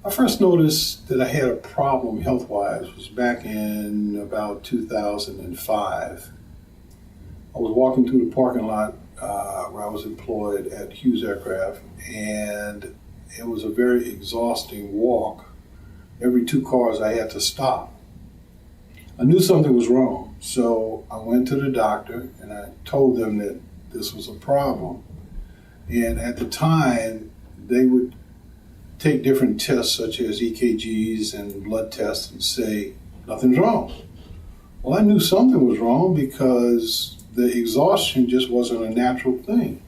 I first noticed that I had a problem health-wise was back in about 2005. I was walking through the parking lot where I was employed at Hughes Aircraft, and it was a very exhausting walk. Every 2 cars I had to stop. I knew something was wrong, so I went to the doctor and I told them that this was a problem. And at the time, they would take different tests such as EKGs and blood tests and say, nothing's wrong. Well, I knew something was wrong because the exhaustion just wasn't a natural thing.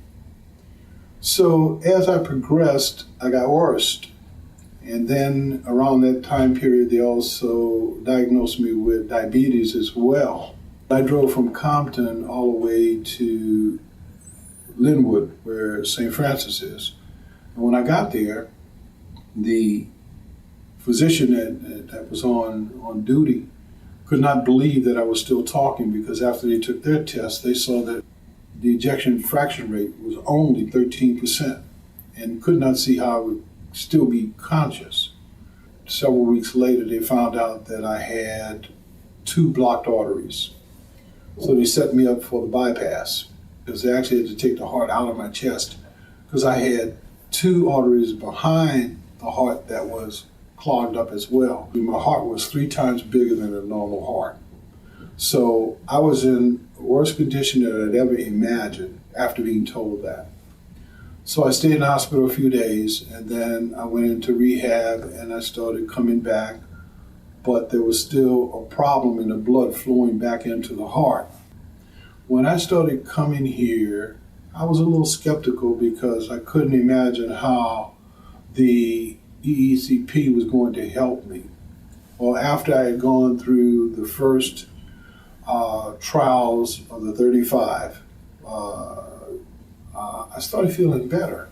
So as I progressed, I got worse. And then around that time period, they also diagnosed me with diabetes as well. I drove from Compton all the way to Linwood, where St. Francis is. And when I got there, the physician that was on duty could not believe that I was still talking, because after they took their test, they saw that the ejection fraction rate was only 13% and could not see how I would still be conscious. Several weeks later, they found out that I had 2 blocked arteries. So they set me up for the bypass, because they actually had to take the heart out of my chest, because I had 2 arteries behind the heart that was clogged up as well. My heart was 3 times bigger than a normal heart. So I was in worse condition than I'd ever imagined after being told that. So I stayed in the hospital a few days, and then I went into rehab and I started coming back, but there was still a problem in the blood flowing back into the heart. When I started coming here, I was a little skeptical because I couldn't imagine how the EECP was going to help me. Well, after I had gone through the first trials of the 35, I started feeling better.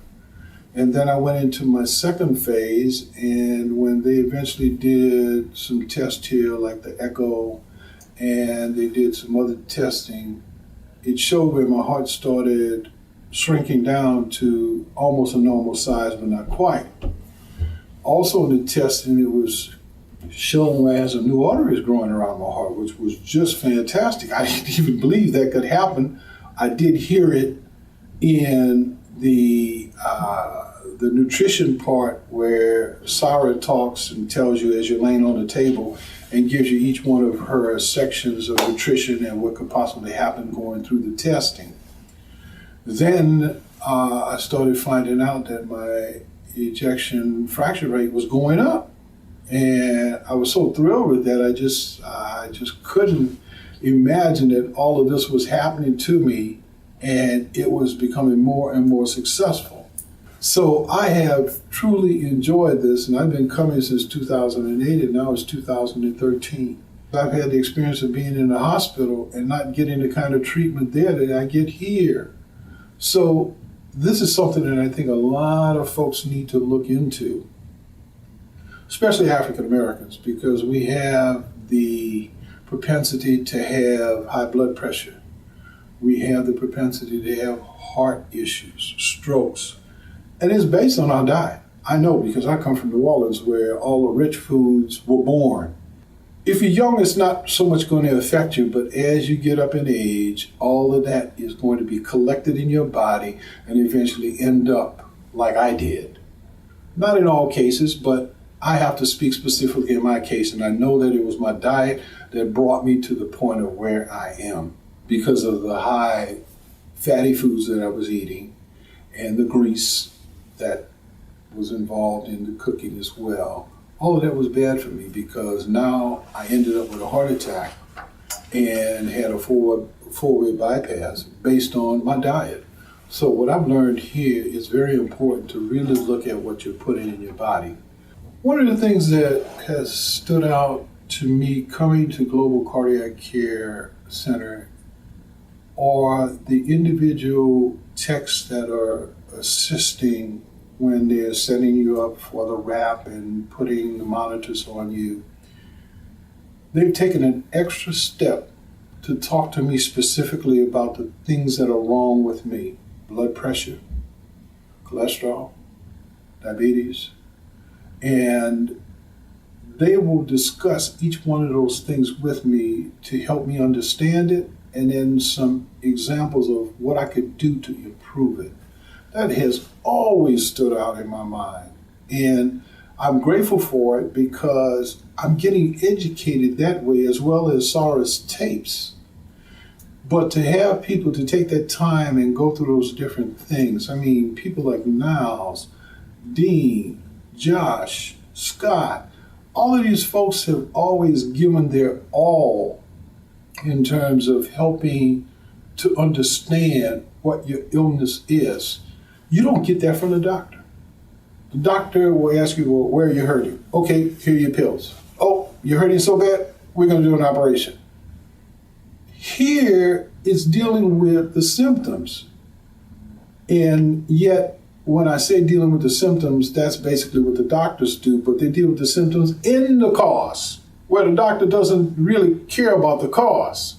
And then I went into my second phase, and when they eventually did some tests here, like the echo, and they did some other testing, it showed where my heart started shrinking down to almost a normal size, but not quite. Also in the testing, it was showing where I had some new arteries growing around my heart, which was just fantastic. I didn't even believe that could happen. I did hear it in the nutrition part, where Sara talks and tells you as you're laying on the table and gives you each one of her sections of nutrition and what could possibly happen going through the testing. Then I started finding out that my ejection fraction rate was going up. And I was so thrilled with that, I just couldn't imagine that all of this was happening to me, and it was becoming more and more successful. So I have truly enjoyed this, and I've been coming since 2008, and now it's 2013. I've had the experience of being in the hospital and not getting the kind of treatment there that I get here. So this is something that I think a lot of folks need to look into, especially African Americans, because we have the propensity to have high blood pressure. We have the propensity to have heart issues, strokes, and it's based on our diet. I know, because I come from New Orleans, where all the rich foods were born. If you're young, it's not so much going to affect you, but as you get up in age, all of that is going to be collected in your body and eventually end up like I did. Not in all cases, but I have to speak specifically in my case, and I know that it was my diet that brought me to the point of where I am, because of the high fatty foods that I was eating and the grease that was involved in the cooking as well. All of that was bad for me, because now I ended up with a heart attack and had a four-way bypass based on my diet. So what I've learned here is very important to really look at what you're putting in your body. One of the things that has stood out to me coming to Global Cardiac Care Center are the individual techs that are assisting when they're setting you up for the wrap and putting the monitors on you. They've taken an extra step to talk to me specifically about the things that are wrong with me: blood pressure, cholesterol, diabetes, And they will discuss each one of those things with me to help me understand it, and then some examples of what I could do to improve it. That has always stood out in my mind. And I'm grateful for it because I'm getting educated that way, as well as Sara's tapes. But to have people to take that time and go through those different things, I mean, people like Niles, Dean, Josh, Scott, all of these folks have always given their all in terms of helping to understand what your illness is. You don't get that from the doctor. The doctor will ask you, well, where are you hurting? Okay, here are your pills. Oh, you're hurting so bad? We're going to do an operation. Here, it's dealing with the symptoms. And yet, when I say dealing with the symptoms, that's basically what the doctors do, but they deal with the symptoms in the cause, where the doctor doesn't really care about the cause.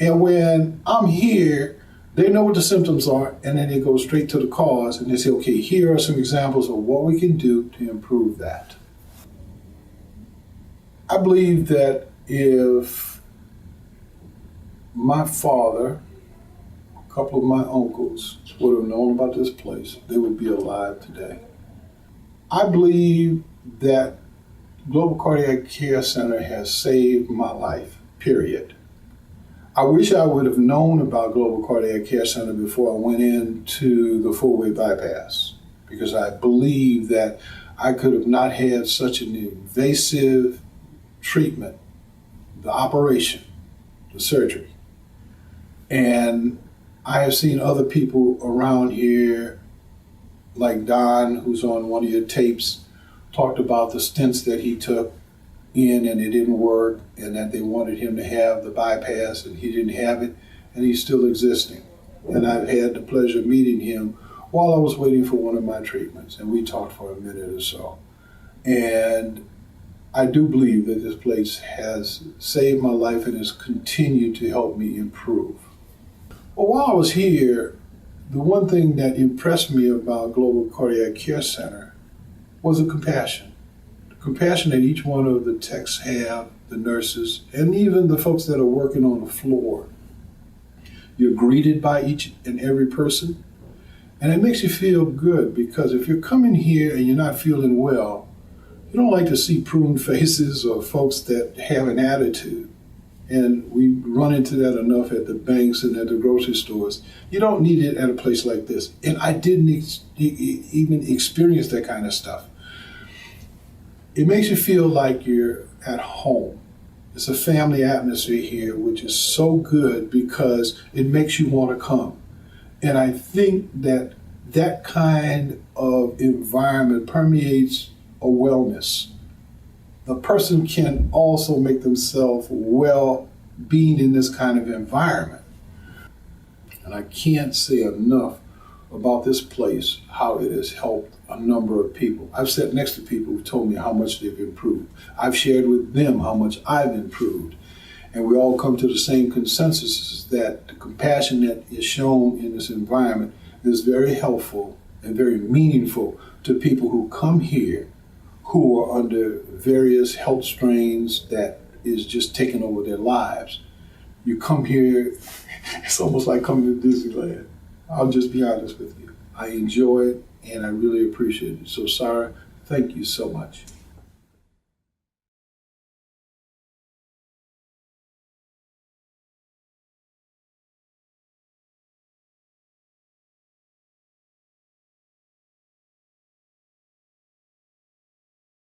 And when I'm here, they know what the symptoms are, and then they go straight to the cause, and they say, okay, here are some examples of what we can do to improve that. I believe that if my father, a couple of my uncles would have known about this place, they would be alive today. I believe that Global Cardiac Care Center has saved my life, period. I wish I would have known about Global Cardiac Care Center before I went into the full-way bypass, because I believe that I could have not had such an invasive treatment, the operation, the surgery. And I have seen other people around here, like Don, who's on one of your tapes, talked about the stents that he took in and it didn't work, and that they wanted him to have the bypass and he didn't have it, and he's still existing. And I've had the pleasure of meeting him while I was waiting for one of my treatments, and we talked for a minute or so. And I do believe that this place has saved my life and has continued to help me improve. Well, while I was here, the one thing that impressed me about Global Cardiac Care Center was the compassion. Compassion that each one of the techs have, the nurses, and even the folks that are working on the floor. You're greeted by each and every person, and it makes you feel good, because if you're coming here and you're not feeling well, you don't like to see pruned faces or folks that have an attitude. And we run into that enough at the banks and at the grocery stores. You don't need it at a place like this. And I didn't even experience that kind of stuff. It makes you feel like you're at home. It's a family atmosphere here, which is so good because it makes you want to come. And I think that that kind of environment permeates a wellness. The person can also make themselves well being in this kind of environment. And I can't say enough about this place, how it has helped a number of people. I've sat next to people who've told me how much they've improved. I've shared with them how much I've improved. And we all come to the same consensus that the compassion that is shown in this environment is very helpful and very meaningful to people who come here who are under various health strains that is just taking over their lives. You come here, it's almost like coming to Disneyland. I'll just be honest with you. I enjoy it and I really appreciate it. So Sara, thank you so much.